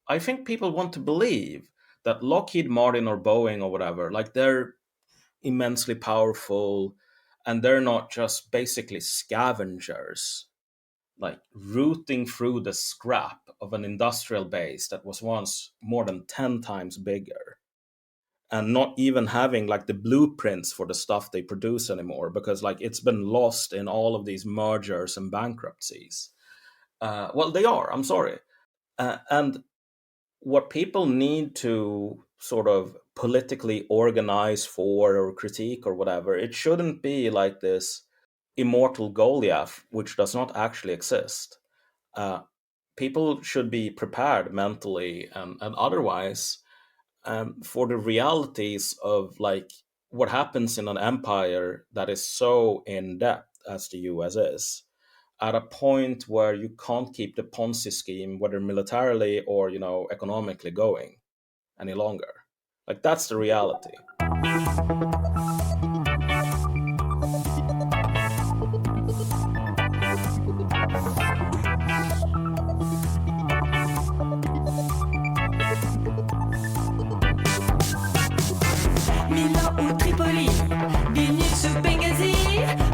I think people want to believe that Lockheed Martin or Boeing or whatever, like they're immensely powerful and they're not just basically scavengers, like rooting through the scrap of an industrial base that was once more than 10 times bigger and not even having like the blueprints for the stuff they produce anymore because like it's been lost in all of these mergers and bankruptcies. Well, they are, I'm sorry. And what people need to sort of politically organize for or critique or whatever, it shouldn't be like this immortal Goliath, which does not actually exist. Uh, People should be prepared mentally and otherwise for the realities of like what happens in an empire that is so in depth as the US is at a point where you can't keep the Ponzi scheme, whether militarily or economically, going any longer. Like that's the reality. Milan ou Tripoli, Vilnius ou Benghazi,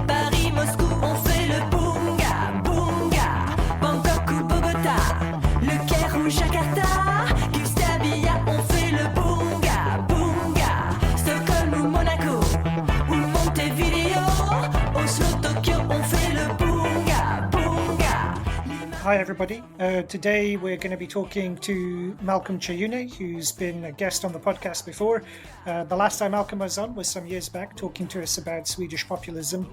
Paris, Moscou, on fait le bunga, bunga. Bangkok ou Bogota, Le Caire ou Jakarta, Gustavia, on fait le bunga, bunga. Stockholm ou Monaco, ou Montevideo, Oslo, Tokyo, on fait le bunga, bunga. Hi everybody. Today we're going to be talking to Malcom Kyeyune, who's been a guest on the podcast before. The last time Malcolm was on was some years back, talking to us about Swedish populism.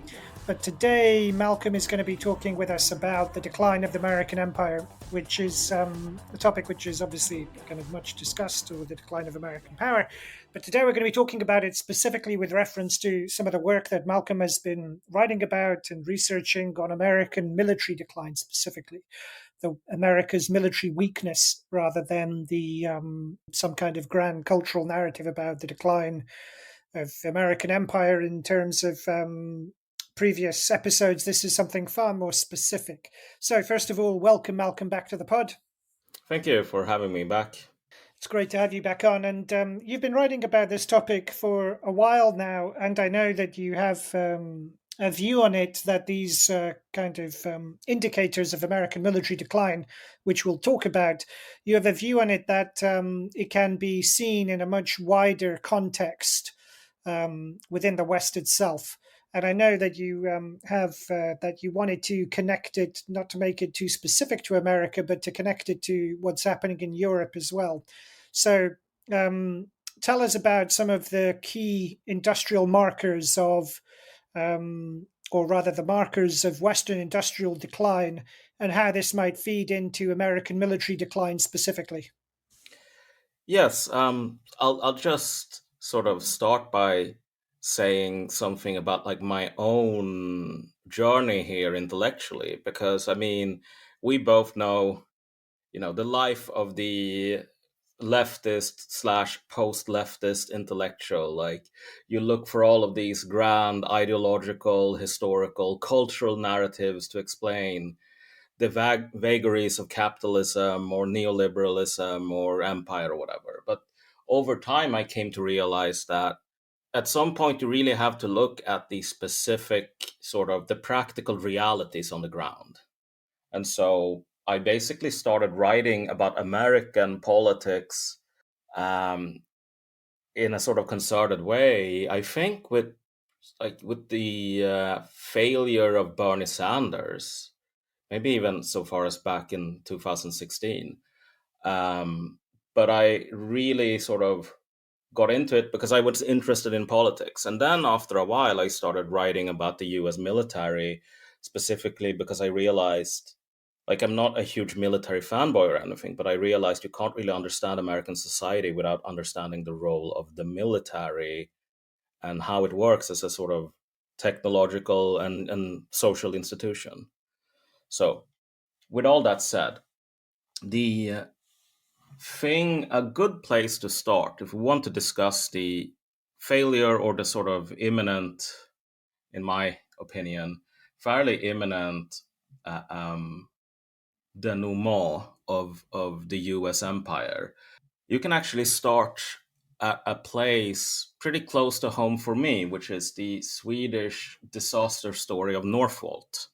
But today Malcolm is going to be talking with us about the decline of the American empire, which is a topic which is obviously kind of much discussed, or the decline of American power. But today we're going to be talking about it specifically with reference to some of the work that Malcolm has been writing about and researching on American military decline specifically. America's military weakness rather than the some kind of grand cultural narrative about the decline of American empire in terms of previous episodes. This is something far more specific. So first of all, welcome Malcolm back to the pod. Thank you for having me back. It's great to have you back on. And you've been writing about this topic for a while now, and I know that you have a view on it, that these kind of indicators of American military decline, which we'll talk about, you have a view on it that it can be seen in a much wider context within the West itself. And I know that you have that you wanted to connect it, not to make it too specific to America, but to connect it to what's happening in Europe as well. So tell us about some of the key industrial markers of, or rather the markers of Western industrial decline, and how this might feed into American military decline specifically. Yes, I'll just sort of start by saying something about like my own journey here intellectually, because I mean, we both know, the life of the leftist slash post leftist intellectual. Like you look for all of these grand ideological, historical, cultural narratives to explain the vagaries of capitalism or neoliberalism or empire or whatever. But over time, I came to realize that at some point you really have to look at the specific sort of the practical realities on the ground. And so I basically started writing about American politics um, in a sort of concerted way. I think with the failure of Bernie Sanders, maybe even so far as back in 2016. But I really sort of got into it because I was interested in politics. And then after a while, I started writing about the US military, specifically because I realized, like, I'm not a huge military fanboy or anything, but I realized you can't really understand American society without understanding the role of the military and how it works as a sort of technological and social institution. So, with all that said, the a good place to start if we want to discuss the failure or the sort of imminent, in my opinion, fairly imminent denouement of the US empire, you can actually start at a place pretty close to home for me, which is the Swedish disaster story of Northvolt.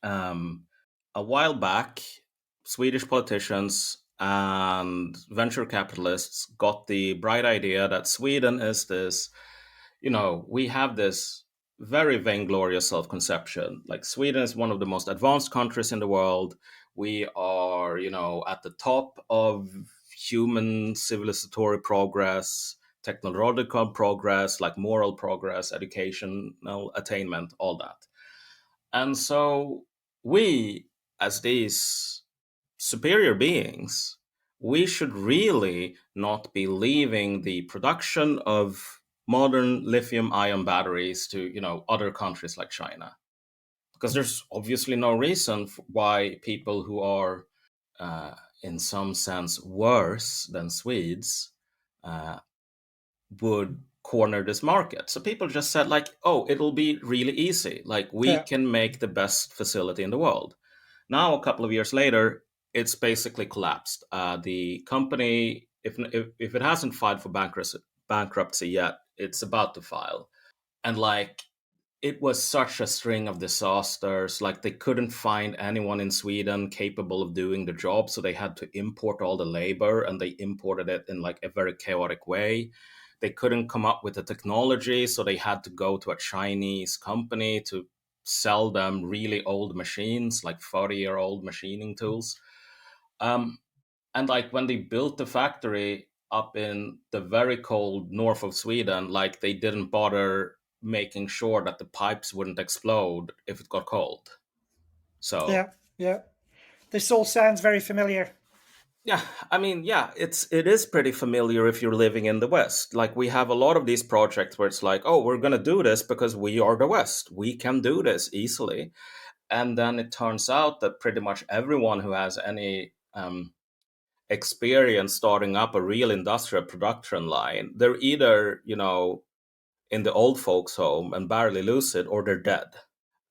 Um, a while back, Swedish politicians and venture capitalists got the bright idea that Sweden is this, we have this very vainglorious self conception. Like, Sweden is one of the most advanced countries in the world. We are, at the top of human civilizatory progress, technological progress, like moral progress, educational attainment, all that. And so we, as these superior beings, we should really not be leaving the production of modern lithium ion batteries to, other countries like China. Because there's obviously no reason why people who are, in some sense, worse than Swedes uh, would corner this market. So people just said, like, oh, it'll be really easy. Like, we Yeah. can make the best facility in the world. Now, a couple of years later, it's basically collapsed. The company, if it hasn't filed for bankruptcy yet, it's about to file. And like, it was such a string of disasters. Like, they couldn't find anyone in Sweden capable of doing the job, so they had to import all the labor, and they imported it in like a very chaotic way. They couldn't come up with the technology, so they had to go to a Chinese company to sell them really old machines, like 40-year-old machining tools. Um, and like, when they built the factory up in the very cold north of Sweden, like, they didn't bother making sure that the pipes wouldn't explode if it got cold. So Yeah. Yeah. This all sounds very familiar. yeah, I mean, yeah, it is pretty familiar if you're living in the West. Like, we have a lot of these projects where it's like, oh, we're gonna do this because we are the West. We can do this easily. And then it turns out that pretty much everyone who has any experience starting up a real industrial production line, they're either, in the old folks' home and barely lucid, or they're dead.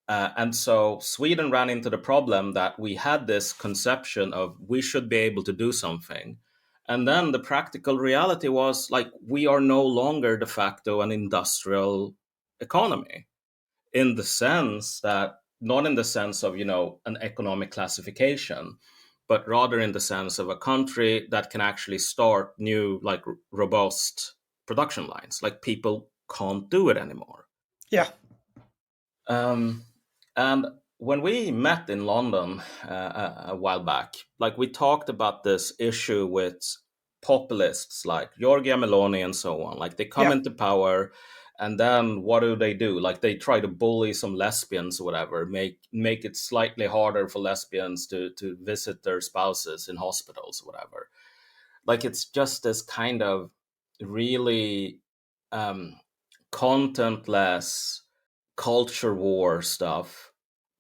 And so Sweden ran into the problem that we had this conception of we should be able to do something. And then the practical reality was, like, we are no longer de facto an industrial economy, in the sense that, not in the sense of, an economic classification, but rather in the sense of a country that can actually start new, like, robust production lines. Like, people can't do it anymore. Yeah. Um, and when we met in London a while back, like, we talked about this issue with populists like Giorgia Meloni and so on. Like, they come Yeah. into power, and then what do? Like, they try to bully some lesbians or whatever, make it slightly harder for lesbians to visit their spouses in hospitals or whatever. Like, it's just this kind of really um, contentless culture war stuff,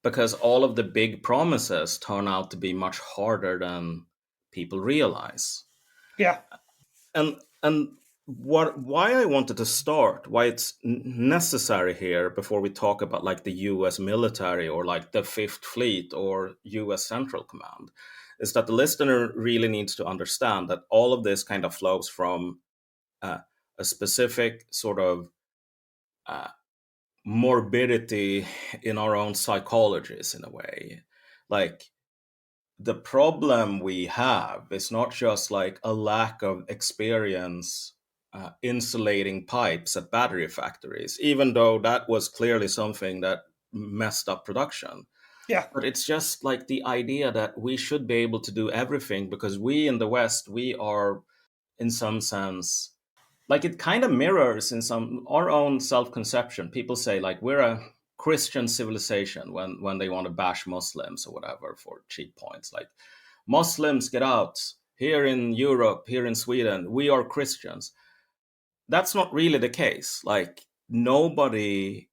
because all of the big promises turn out to be much harder than people realize. Yeah. And why I wanted to start, why it's necessary here before we talk about, like, the US military or like the Fifth Fleet or US Central Command, is that the listener really needs to understand that all of this kind of flows from uh, a specific sort of uh, morbidity in our own psychologies, in a way. Like, the problem we have is not just like a lack of experience insulating pipes at battery factories, even though that was clearly something that messed up production. Yeah. But it's just like the idea that we should be able to do everything because we in the West, we are, in some sense, like, it kind of mirrors in some our own self-conception. People say, like, we're a Christian civilization when they want to bash Muslims or whatever for cheap points. Like, Muslims, get out. Here in Europe, here in Sweden, we are Christians. That's not really the case. Like, nobody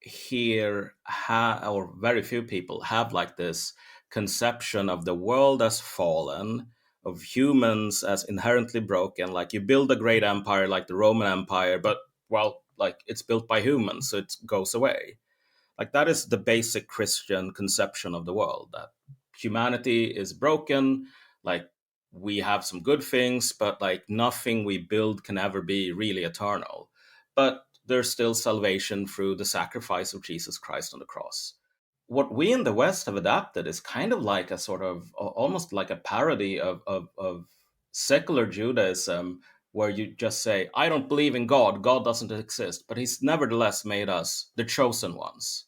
here or very few people have like this conception of the world as fallen, of humans as inherently broken. Like, you build a great empire like the Roman Empire, but, well, like, it's built by humans, so it goes away. Like, that is the basic Christian conception of the world, that humanity is broken, like we have some good things, but like nothing we build can ever be really eternal. But there's still salvation through the sacrifice of Jesus Christ on the cross. What we in the West have adapted is kind of like a sort of almost like a parody of secular Judaism, where you just say, I don't believe in God, God doesn't exist, but he's nevertheless made us the chosen ones.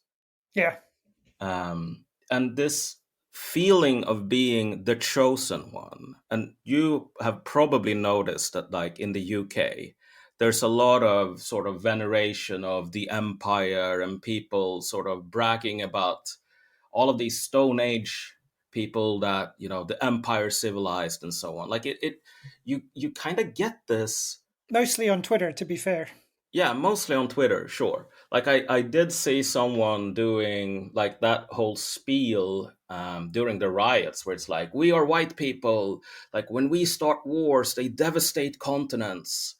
Yeah. And this feeling of being the chosen one, and you have probably noticed that like in the UK, there's a lot of sort of veneration of the empire and people sort of bragging about all of these Stone Age people that, you know, the empire civilized and so on. Like you kind of get this. Mostly on Twitter, to be fair. Yeah, mostly on Twitter, sure. Like I did see someone doing like that whole spiel during the riots, where it's like, we are white people. Like when we start wars, they devastate continents.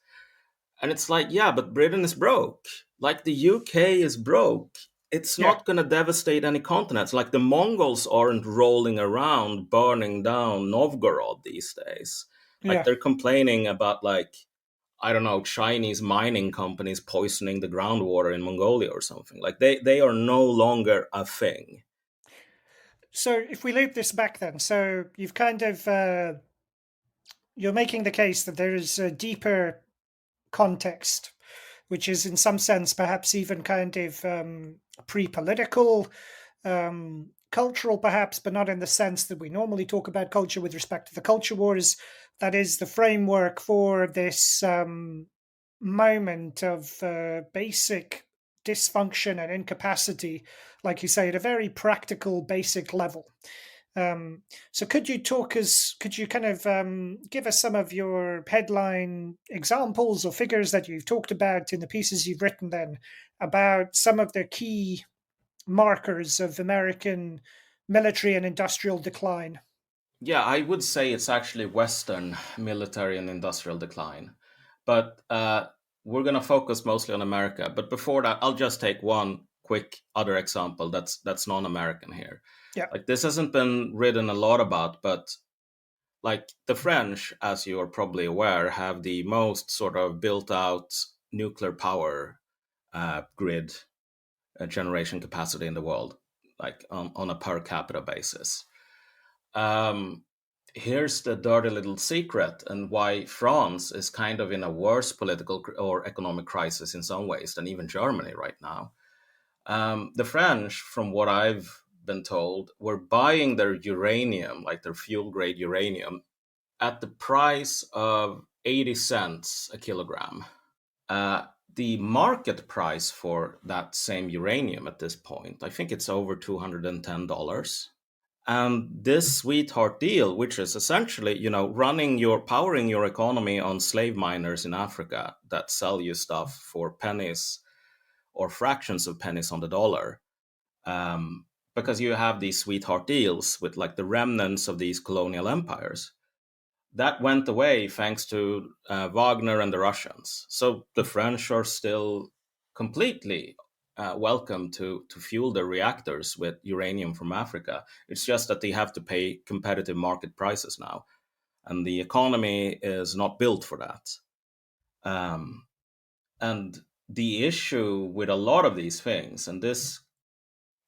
And it's like, yeah, but Britain is broke. Like the UK is broke. It's Yeah. not going to devastate any continents. Like the Mongols aren't rolling around burning down Novgorod these days. Like Yeah. they're complaining about like, I don't know, Chinese mining companies poisoning the groundwater in Mongolia or something. Like they are no longer a thing. So if we loop this back then, so you've kind of you're making the case that there is a deeper context, which is in some sense perhaps even kind of pre-political, cultural perhaps, but not in the sense that we normally talk about culture with respect to the culture wars. That is the framework for this moment of basic dysfunction and incapacity, like you say, at a very practical, basic level. So could you kind of give us some of your headline examples or figures that you've talked about in the pieces you've written then about some of the key markers of American military and industrial decline? Yeah, I would say it's actually Western military and industrial decline. But we're going to focus mostly on America. But before that, I'll just take one quick other example that's non-American here. Yeah. Like this hasn't been written a lot about, but like the French, as you are probably aware, have the most sort of built out nuclear power grid generation capacity in the world, like on a per capita basis. Here's the dirty little secret, and why France is kind of in a worse political or economic crisis in some ways than even Germany right now. The French, from what I've been told, were buying their uranium, like their fuel grade uranium, at the price of 80 cents a kilogram. The market price for that same uranium at this point, I think it's over $210. And this sweetheart deal, which is essentially, you know, powering your economy on slave miners in Africa that sell you stuff for pennies or fractions of pennies on the dollar, because you have these sweetheart deals with like the remnants of these colonial empires. That went away thanks to Wagner and the Russians. So the French are still completely welcome to fuel their reactors with uranium from Africa. It's just that they have to pay competitive market prices now. And the economy is not built for that. And the issue with a lot of these things, and this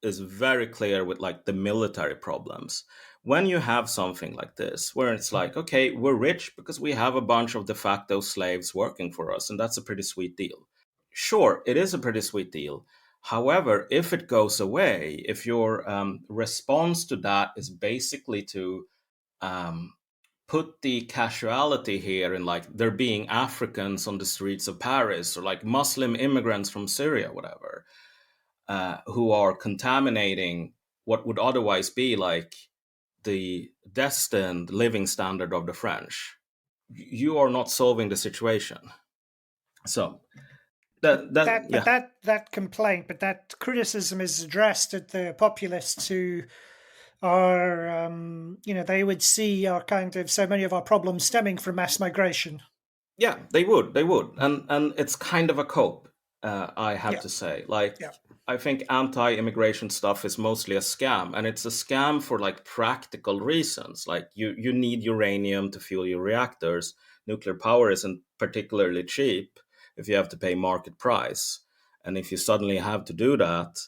is very clear with like the military problems, when you have something like this where it's like, okay, we're rich because we have a bunch of de facto slaves working for us, and that's a pretty sweet deal. Sure, it is a pretty sweet deal. However, if it goes away, if your response to that is basically to put the casualty here in like there being Africans on the streets of Paris, or like Muslim immigrants from Syria, whatever, who are contaminating what would otherwise be like the destined living standard of the French, you are not solving the situation. So that complaint, but that criticism is addressed at the populists who are, they would see our kind of so many of our problems stemming from mass migration. Yeah, they would, and it's kind of a cope. I have to say, like, Yeah. I think anti-immigration stuff is mostly a scam, and it's a scam for like practical reasons. Like you need uranium to fuel your reactors. Nuclear power isn't particularly cheap if you have to pay market price, and if you suddenly have to do that,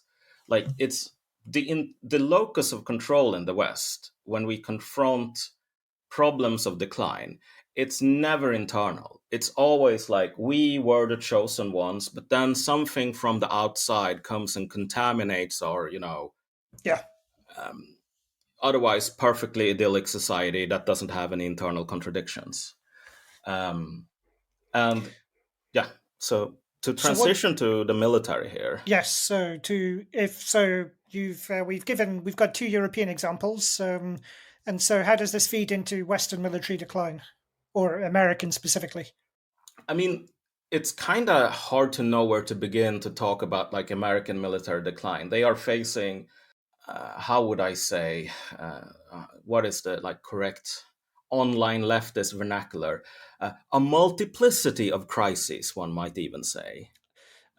like it's the locus of control in the West when we confront problems of decline, it's never internal. It's always like we were the chosen ones, but then something from the outside comes and contaminates our, Yeah. um, otherwise perfectly idyllic society that doesn't have any internal contradictions. Um, and yeah, so to So what? transition to the military here, Yes. So to if so, we've got two European examples, and so how does this feed into Western military decline, or American specifically? I mean, it's kind of hard to know where to begin to talk about like American military decline. They are facing how would I say, what is the like correct online leftist vernacular? A multiplicity of crises, one might even say.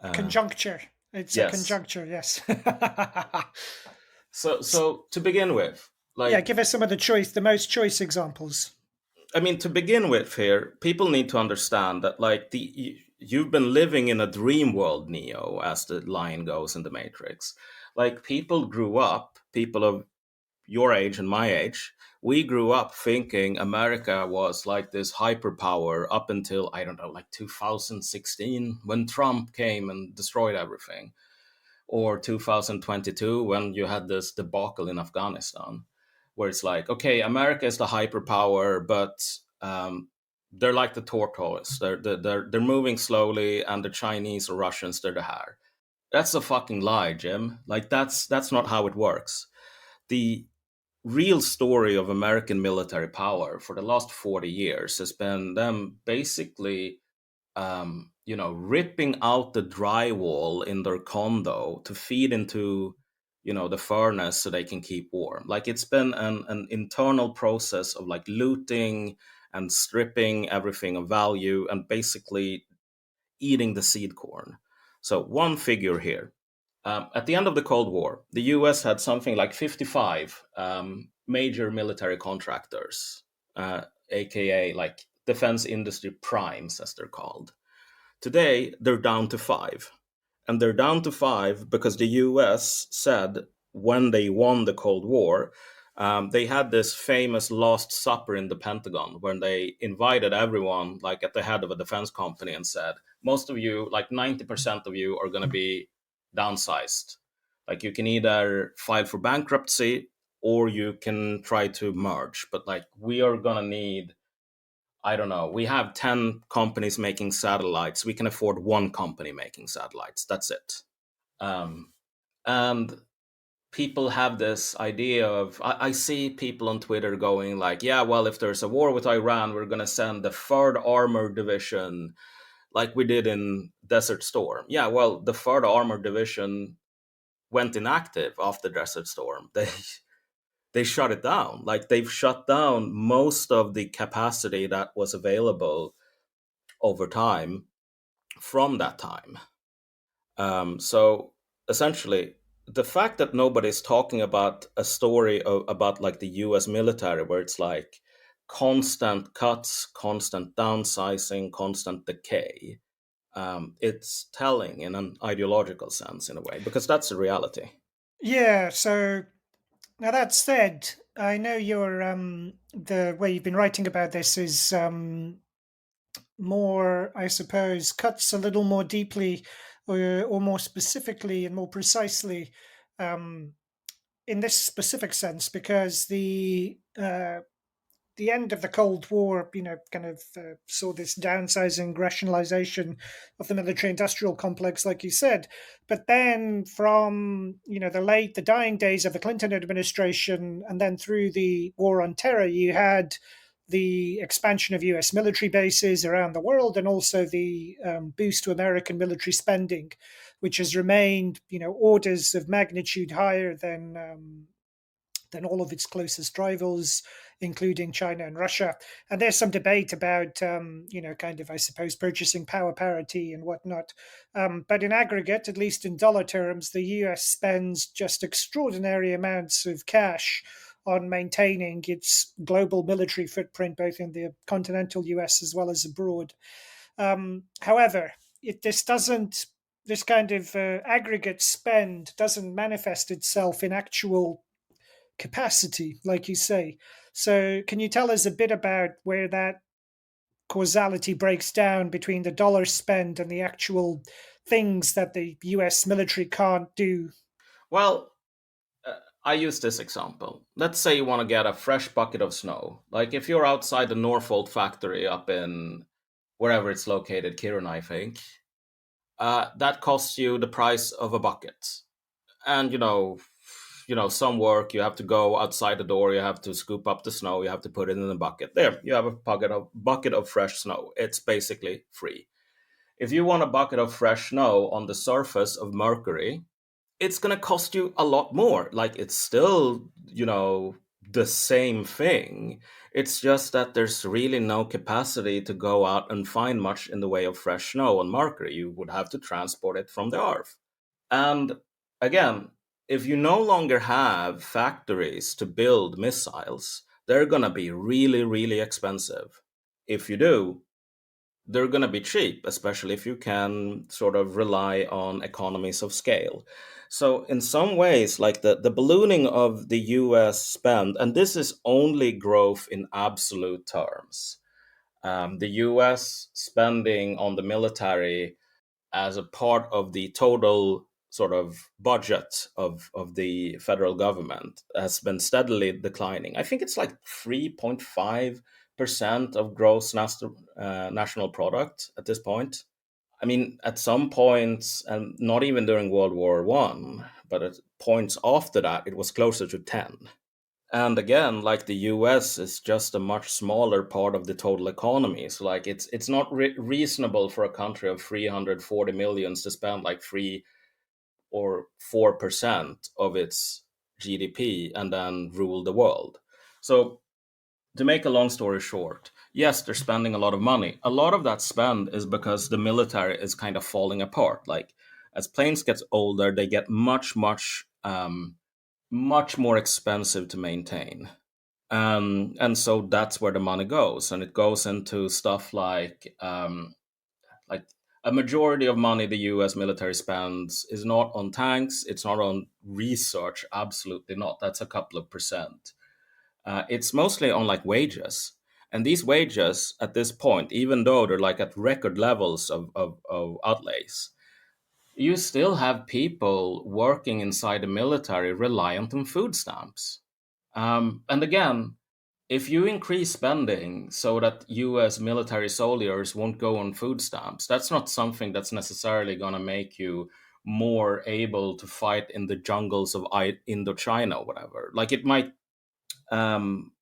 Uh, Conjuncture. It's a yes. conjuncture. Yes. So to begin with, Yeah. like, Give us some of the most choice examples. I mean, to begin with here, people need to understand that like you've been living in a dream world, Neo, as the line goes in the Matrix. Like people grew up, people of your age and my age, we grew up thinking America was like this hyperpower up until, I don't know, like 2016 when Trump came and destroyed everything, or 2022 when you had this debacle in Afghanistan, where it's like, okay, America is the hyperpower, but they're like the tortoise. They're moving slowly, and the Chinese or Russians, they're the hare. That's a fucking lie, Jim. Like that's not how it works. The real story of American military power for the last 40 years has been them basically, ripping out the drywall in their condo to feed into, the furnace so they can keep warm. Like it's been an internal process of like looting and stripping everything of value and basically eating the seed corn. So, one figure here. At the end of the Cold War, the US had something like 55 major military contractors, aka like defense industry primes, as they're called. Today, they're down to five. And they're down to five because the US said when they won the Cold War, they had this famous Last Supper in the Pentagon when they invited everyone, like at the head of a defense company, and said, most of you, like 90% of you, are going to be downsized. Like you can either file for bankruptcy or you can try to merge. But like we are going to need, I don't know, we have 10 companies making satellites. We can afford one company making satellites. That's it. And people have this idea of, I see people on Twitter going like, yeah, well, if there's a war with Iran, we're going to send the third armored division like we did in Desert Storm. Yeah, well, the third armored division went inactive after Desert Storm. They shut it down. Like they've shut down most of the capacity that was available over time from that time. So essentially, the fact that nobody's talking about a story about like the U.S. military, where it's like constant cuts, constant downsizing, constant decay, it's telling in an ideological sense in a way because that's the reality. Yeah. So now that said, I know the way you've been writing about this is more, I suppose, cuts a little more deeply, or more specifically and more precisely, um, in this specific sense, because the end of the Cold War, kind of saw this downsizing, rationalization of the military-industrial complex, like you said. But then, from the dying days of the Clinton administration, and then through the war on terror, you had the expansion of U.S. military bases around the world, and also the boost to American military spending, which has remained, orders of magnitude higher than all of its closest rivals including China and Russia. And there's some debate about, kind of, I suppose, purchasing power parity and whatnot. But in aggregate, at least in dollar terms, the US spends just extraordinary amounts of cash on maintaining its global military footprint, both in the continental US as well as abroad. However, this kind of aggregate spend doesn't manifest itself in actual capacity, like you say. So, can you tell us a bit about where that causality breaks down between the dollar spend and the actual things that the US military can't do? Well, I use this example. Let's say you want to get a fresh bucket of snow. Like if you're outside the Norfolk factory up in wherever it's located, Kiruna, I think, that costs you the price of a bucket. And some work you have to go outside the door. You have to scoop up the snow. You have to put it in a bucket. There, you have a bucket of fresh snow. It's basically free. If you want a bucket of fresh snow on the surface of Mercury, it's going to cost you a lot more. Like it's still, the same thing. It's just that there's really no capacity to go out and find much in the way of fresh snow on Mercury. You would have to transport it from the Earth. And again, if you no longer have factories to build missiles, they're going to be really, really expensive. If you do, they're going to be cheap, especially if you can sort of rely on economies of scale. So, in some ways, like the ballooning of the US spend, and this is only growth in absolute terms, the US spending on the military as a part of the total sort of budget of the federal government has been steadily declining. I think it's like 3.5% of gross national product at this point. I mean, at some points, and not even during World War One, but at points after that, it was closer to 10. And again, like the US is just a much smaller part of the total economy. So like it's not reasonable for a country of 340 millions to spend like 3 or 4% of its GDP and then rule the world. So to make a long story short, yes, they're spending a lot of money. A lot of that spend is because the military is kind of falling apart. Like as planes get older, they get much more expensive to maintain. And so that's where the money goes, and it goes into stuff like a majority of money the U.S. military spends is not on tanks, it's not on research, absolutely not. That's a couple of percent. It's mostly on like wages, and these wages at this point, even though they're like at record levels of outlays, you still have people working inside the military reliant on food stamps. And again, if you increase spending so that US military soldiers won't go on food stamps, that's not something that's necessarily going to make you more able to fight in the jungles of Indochina or whatever. Like um,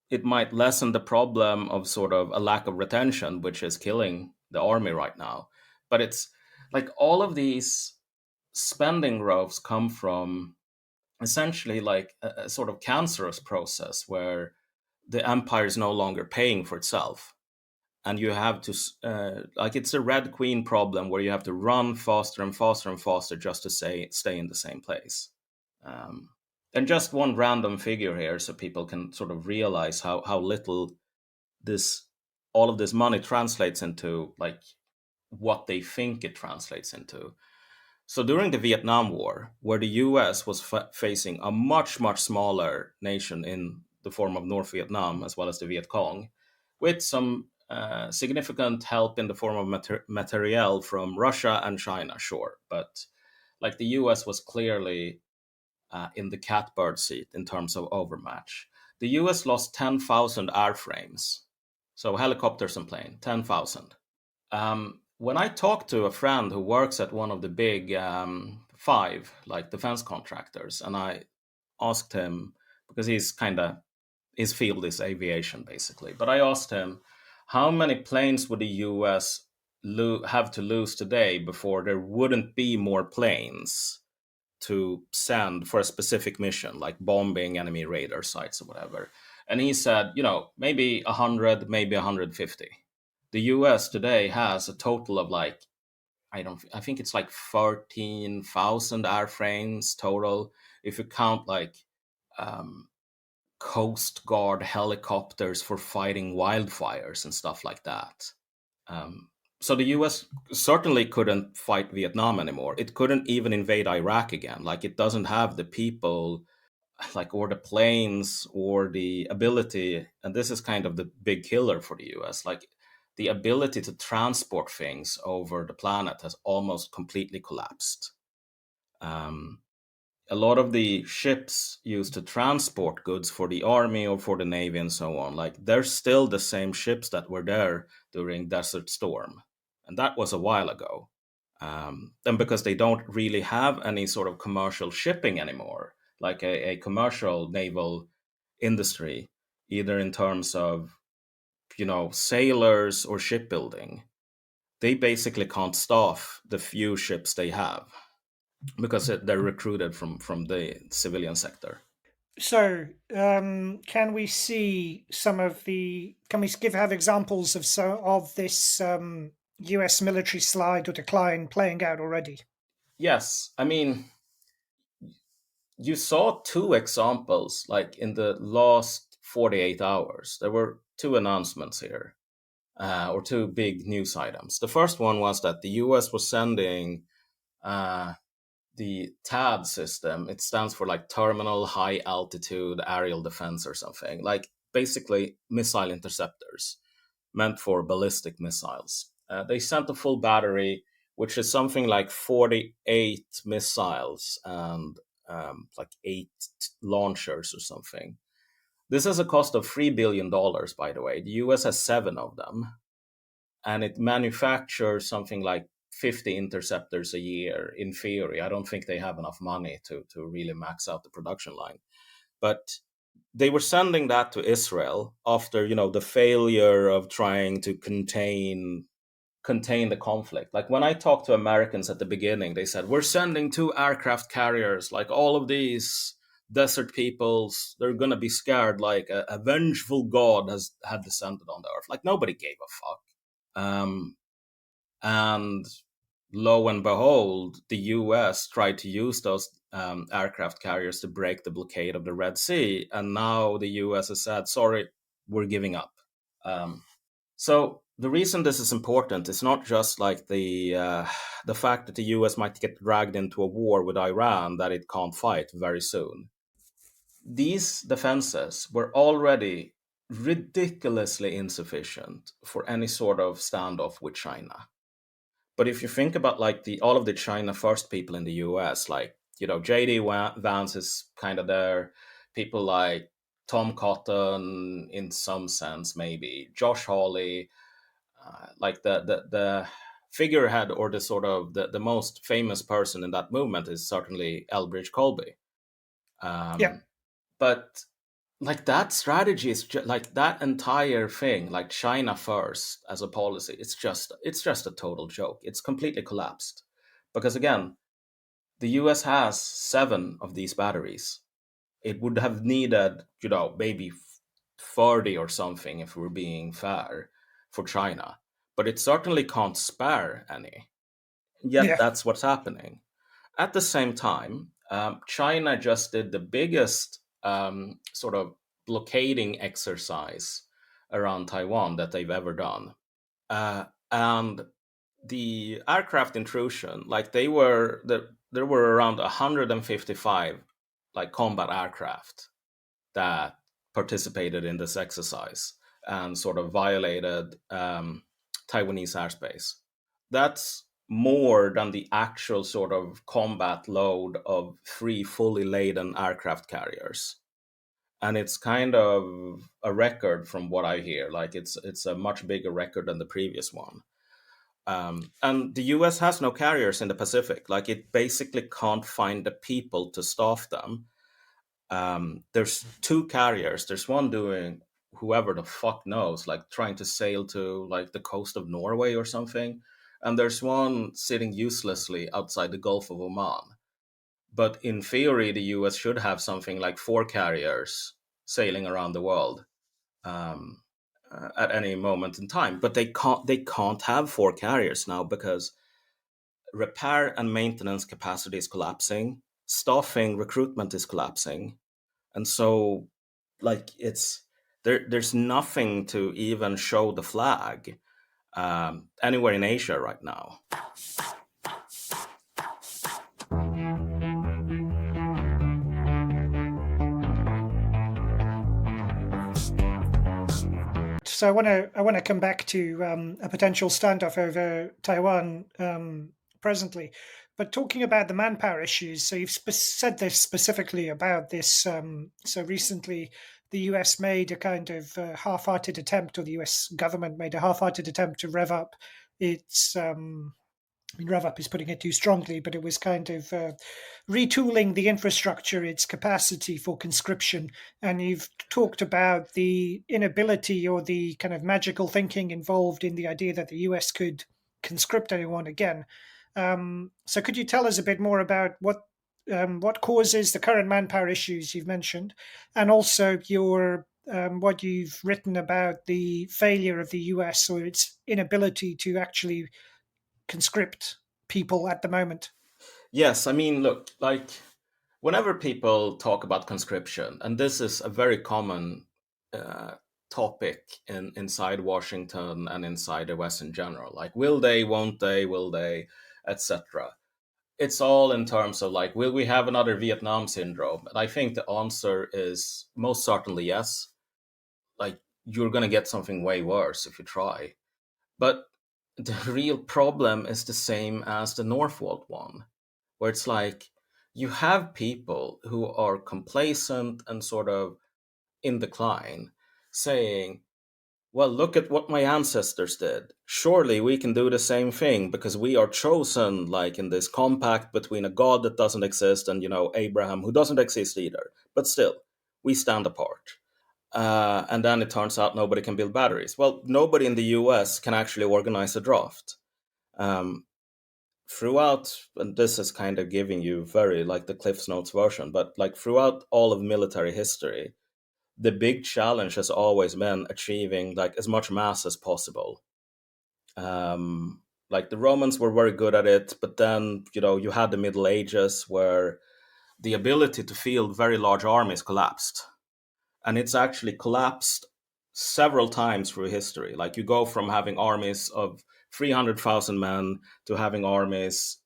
it might lessen the problem of sort of a lack of retention, which is killing the army right now. But it's like all of these spending growths come from essentially like a sort of cancerous process where the empire is no longer paying for itself, and you have to like it's a Red Queen problem where you have to run faster and faster and faster just to stay in the same place. um, and just one random figure here so people can sort of realize how little this all of this money translates into, like what they think it translates into. So during the Vietnam War, where the US was facing a much smaller nation in the form of North Vietnam, as well as the Viet Cong, with some significant help in the form of materiel from Russia and China, sure. But like the US was clearly in the catbird seat in terms of overmatch. The US lost 10,000 airframes, so helicopters and planes, 10,000. When I talked to a friend who works at one of the big five, like defense contractors, and I asked him, because his field is aviation basically, but I asked him, how many planes would the US have to lose today before there wouldn't be more planes to send for a specific mission, like bombing enemy radar sites or whatever? And he said, maybe 100, maybe 150. The US today has a total of like, I think it's like 13,000 airframes total. If you count like um, Coast Guard helicopters for fighting wildfires and stuff like that. Um, so the US certainly couldn't fight Vietnam anymore. It couldn't even invade Iraq again. Like it doesn't have the people, like, or the planes, or the ability. And this is kind of the big killer for the US. Like the ability to transport things over the planet has almost completely collapsed. Um, a lot of the ships used to transport goods for the army or for the navy and so on, like they're still the same ships that were there during Desert Storm, and that was a while ago. And because they don't really have any sort of commercial shipping anymore, like a commercial naval industry, either in terms of sailors or shipbuilding, they basically can't staff the few ships they have because they're recruited from the civilian sector. So, can we see some of the? Can we have examples of this U.S. military slide or decline playing out already? Yes, I mean, you saw two examples like in the last 48 hours. There were two announcements here, or two big news items. The first one was that the US was sending uh, the THAAD system. It stands for like Terminal High Altitude Aerial Defense or something, like basically missile interceptors meant for ballistic missiles. They sent a full battery, which is something like 48 missiles and like eight launchers or something. This has a cost of $3 billion, by the way. The US has seven of them, and it manufactures something like 50 interceptors a year in theory. I don't think they have enough money to really max out the production line. But they were sending that to Israel after, the failure of trying to contain the conflict. Like when I talked to Americans at the beginning, they said, we're sending two aircraft carriers, like all of these desert peoples, they're gonna be scared, like a vengeful god has had descended on the earth. Like nobody gave a fuck. And lo and behold, the US tried to use those aircraft carriers to break the blockade of the Red Sea. And now the US has said, sorry, we're giving up. So the reason this is important is not just like the fact that the US might get dragged into a war with Iran that it can't fight very soon. These defenses were already ridiculously insufficient for any sort of standoff with China. But if you think about like all of the China first people in the US, like, JD Vance is kind of there, people like Tom Cotton in some sense, maybe Josh Hawley, like the figurehead, or the sort of the most famous person in that movement is certainly Elbridge Colby. Yeah, But like that strategy is like that entire thing, like China first as a policy, it's just a total joke. It's completely collapsed because again, the US has seven of these batteries. It would have needed, maybe 30 or something if we're being fair for China, but it certainly can't spare any. Yet yeah, that's what's happening. At the same time, China just did the biggest sort of blockading exercise around Taiwan that they've ever done. And the aircraft intrusion, like there were around 155 like combat aircraft that participated in this exercise and sort of violated Taiwanese airspace. That's more than the actual sort of combat load of three fully laden aircraft carriers. And it's kind of a record from what I hear. Like it's a much bigger record than the previous one. And the US has no carriers in the Pacific. Like it basically can't find the people to staff them. There's two carriers. There's one doing whoever the fuck knows, like trying to sail to like the coast of Norway or something. And there's one sitting uselessly outside the Gulf of Oman. But in theory, the US should have something like four carriers sailing around the world um, at any moment in time. But they can't have four carriers now because repair and maintenance capacity is collapsing, staffing recruitment is collapsing, and so like it's there's nothing to even show the flag anywhere in Asia right now. So I want to come back to a potential standoff over Taiwan presently, but talking about the manpower issues. So you've said this specifically about this. So recently, the US made a kind of half-hearted attempt, or the US government made a half-hearted attempt to rev up its. I mean, rev up is putting it too strongly, but it was kind of retooling the infrastructure, its capacity for conscription. And you've talked about the inability or the kind of magical thinking involved in the idea that the US could conscript anyone again. So could you tell us a bit more about what causes the current manpower issues you've mentioned, and also your what you've written about the failure of the US or its inability to actually conscript people at the moment? Yes, I mean, look, like whenever people talk about conscription, and this is a very common uh, topic inside Washington and inside the West in general, like will they, won't they, will they, etc. It's all in terms of like, will we have another Vietnam syndrome? And I think the answer is most certainly yes. Like, you're going to get something way worse if you try. But the real problem is the same as the Northwold one, where it's like you have people who are complacent and sort of in decline saying, well, look at what my ancestors did. Surely we can do the same thing because we are chosen, like in this compact between a God that doesn't exist and, Abraham, who doesn't exist either. But still, we stand apart. And then it turns out nobody can build batteries. Well, nobody in the US can actually organize a draft. Um, Throughout, and this is kind of giving you very like the Cliff's Notes version, but like throughout all of military history, the big challenge has always been achieving like as much mass as possible. Like the Romans were very good at it, but then you had the Middle Ages where the ability to field very large armies collapsed, and it's actually collapsed several times through history. Like you go from having armies of 300,000 men to having armies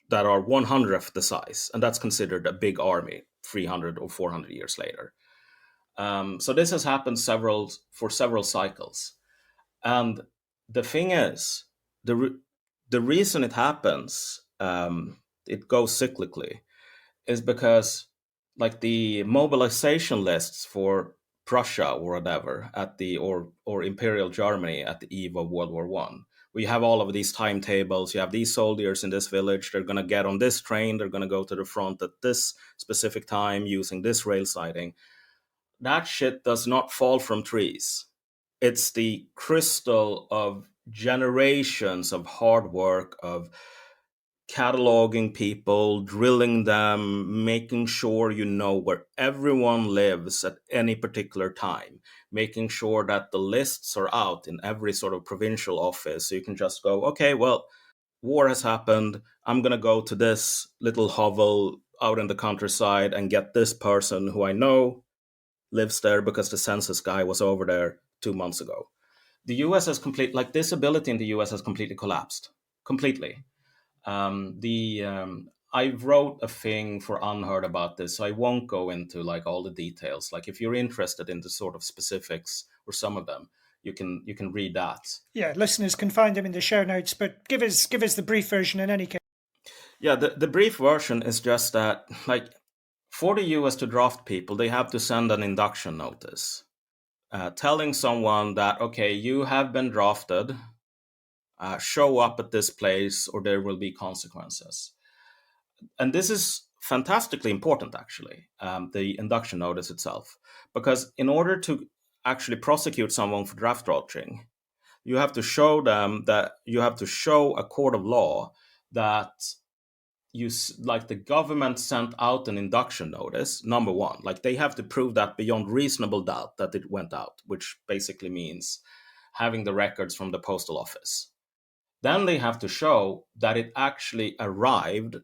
that are 100th the size, and that's considered a big army 300 or 400 years later. So this has happened for several cycles, and the thing is, the reason it happens, it goes cyclically, is because like the mobilization lists for Prussia or whatever at the or Imperial Germany at the eve of World War One. We have all of these timetables. You have these soldiers in this village. They're going to get on this train. They're going to go to the front at this specific time using this rail siding. That shit does not fall from trees. It's the crystal of generations of hard work, of cataloging people, drilling them, making sure you know where everyone lives at any particular time, making sure that the lists are out in every sort of provincial office. So you can just go, okay, well, war has happened. I'm going to go to this little hovel out in the countryside and get this person who I know lives there because the census guy was over there 2 months ago. The US has like this ability in the US has completely collapsed. Completely. I wrote a thing for UnHerd about this, so I won't go into like all the details. Like if you're interested in the sort of specifics or some of them, you can read that. Yeah, listeners can find them in the show notes, but give us the brief version in any case. Yeah, the brief version is just that like for the US to draft people, they have to send an induction notice telling someone that, okay, you have been drafted, show up at this place or there will be consequences. And this is fantastically important, actually, the induction notice itself, because in order to actually prosecute someone for draft dodging, you have to show a court of law that like the government sent out an induction notice, number one. Like they have to prove that beyond reasonable doubt that it went out, which basically means having the records from the postal office. Then they have to show that it actually arrived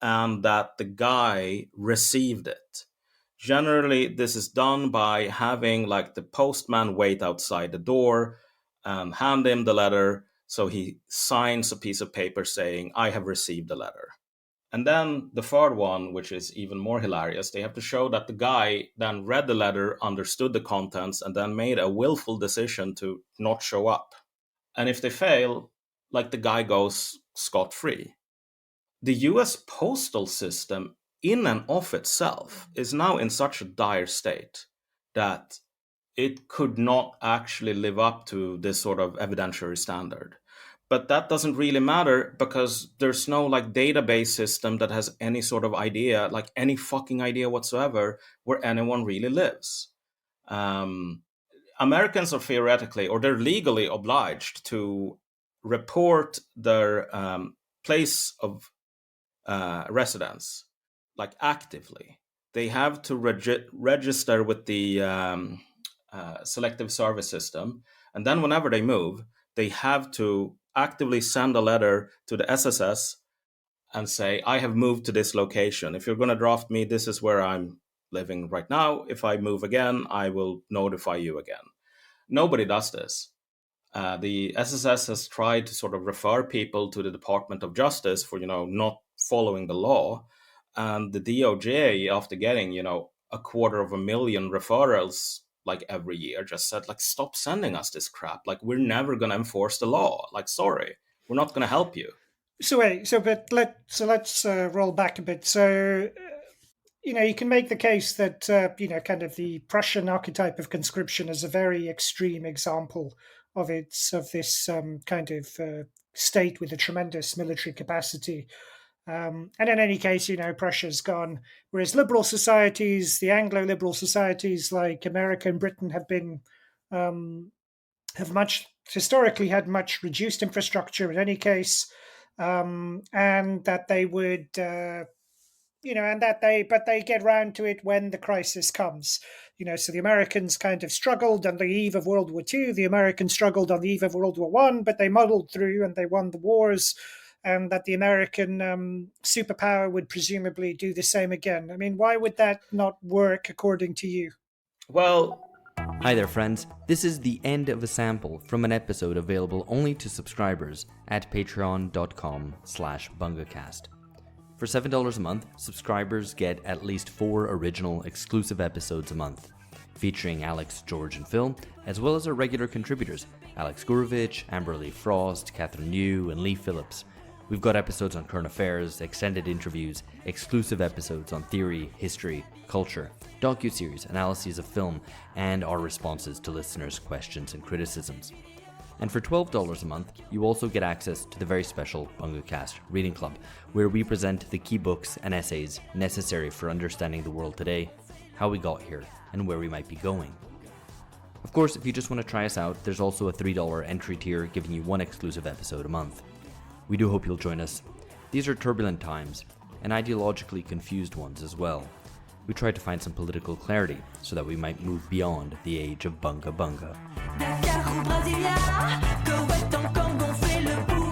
and that the guy received it. Generally, this is done by having like the postman wait outside the door and hand him the letter. So he signs a piece of paper saying, I have received the letter. And then the third one, which is even more hilarious, they have to show that the guy then read the letter, understood the contents, and then made a willful decision to not show up. And if they fail, like the guy goes scot-free. The US postal system in and of itself is now in such a dire state that it could not actually live up to this sort of evidentiary standard. But that doesn't really matter because there's no like database system that has any sort of idea, like any fucking idea whatsoever, where anyone really lives. Americans are theoretically, or they're legally obliged to report their place of residence, like actively. They have to register with the selective service system. And then whenever they move, they have to actively send a letter to the SSS and say, I have moved to this location. If you're going to draft me, this is where I'm living right now. If I move again, I will notify you again. Nobody does this. The SSS has tried to sort of refer people to the Department of Justice for, not following the law. And the DOJ, after getting, 250,000 referrals like every year, just said, like, stop sending us this crap. Like, we're never going to enforce the law. Like, sorry, we're not going to help you. Let's roll back a bit. So, you can make the case that, kind of the Prussian archetype of conscription is a very extreme example of this kind of state with a tremendous military capacity. And in any case, Prussia's gone. Whereas liberal societies, the Anglo-liberal societies like America and Britain have been, historically had much reduced infrastructure in any case, and that they would, but they get round to it when the crisis comes. So the Americans kind of struggled on the eve of World War II. The Americans struggled on the eve of World War I, but they muddled through and they won the wars. And that the American superpower would presumably do the same again. I mean, why would that not work according to you? Well, hi there, friends. This is the end of a sample from an episode available only to subscribers at patreon.com/bungacast. For $7 a month, subscribers get at least 4 original exclusive episodes a month, featuring Alex, George, and Phil, as well as our regular contributors, Alex Gurovich, Amberly Frost, Catherine New, and Lee Phillips. We've got episodes on current affairs, extended interviews, exclusive episodes on theory, history, culture, docuseries, analyses of film, and our responses to listeners' questions and criticisms. And for $12 a month, you also get access to the very special BungaCast Reading Club, where we present the key books and essays necessary for understanding the world today, how we got here, and where we might be going. Of course, if you just want to try us out, there's also a $3 entry tier giving you 1 exclusive episode a month. We do hope you'll join us. These are turbulent times, and ideologically confused ones as well. We try to find some political clarity so that we might move beyond the age of Bunga Bunga. Dakar ou Brasilia, Koweït encore gonfler le bout.